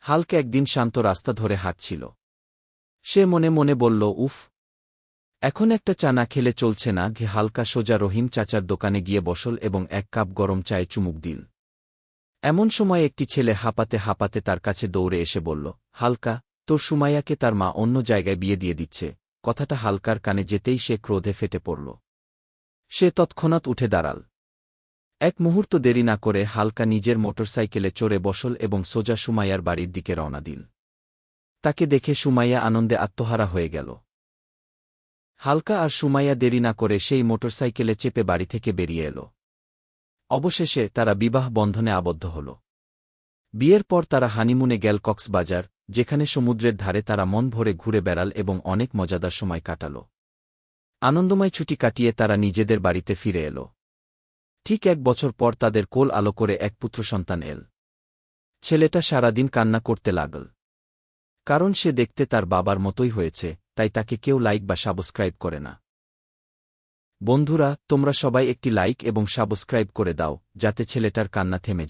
হালকা একদিন শান্ত রাস্তা ধরে হাঁটছিল। সে মনে মনে বলল, উফ, এখন একটা চা না খেলে চলছে না। হালকা সোজা রহিম চাচার দোকানে গিয়ে বসল এবং এক কাপ গরম চায়ে চুমুক দিল। এমন সময় একটি ছেলে হাঁপাতে হাঁপাতে তার কাছে দৌড়ে এসে বলল, হালকা, তোর সুমাইয়াকে তার মা অন্য জায়গায় বিয়ে দিয়ে দিচ্ছে। কথাটা হালকার কানে যেতেই সে ক্রোধে ফেটে পড়ল। সে তৎক্ষণাৎ উঠে দাঁড়াল। এক মুহূর্ত দেরি না করে হালকা নিজের মোটরসাইকেলে চড়ে বসল এবং সোজা সুমাইয়ার বাড়ির দিকে রওনা দিল। তাকে দেখে সুমাইয়া আনন্দে আত্মহারা হয়ে গেল। হালকা আর সুমাইয়া দেরি না করে সেই মোটরসাইকেলে চেপে বাড়ি থেকে বেরিয়ে এল। অবশেষে তারা বিবাহ বন্ধনে আবদ্ধ হল। বিয়ের পর তারা হানিমুনে গেল কক্সবাজার, যেখানে সমুদ্রের ধারে তারা মন ভরে ঘুরে বেড়াল এবং অনেক মজাদার সময় কাটাল। আনন্দময় ছুটি কাটিয়ে তারা নিজেদের বাড়িতে ফিরে এল। ঠিক 1 বছর পর তাদের কোল আলো করে এক পুত্রসন্তান এল। ছেলেটা সারাদিন কান্না করতে লাগল, কারণ সে দেখতে তার বাবার মতোই হয়েছে, তাই তাকে কেউ লাইক বা সাবস্ক্রাইব করে না। বন্ধুরা, তোমরা সবাই একটি লাইক এবং সাবস্ক্রাইব করে দাও, যাতে ছেলেটার কান্না থেমে যায়।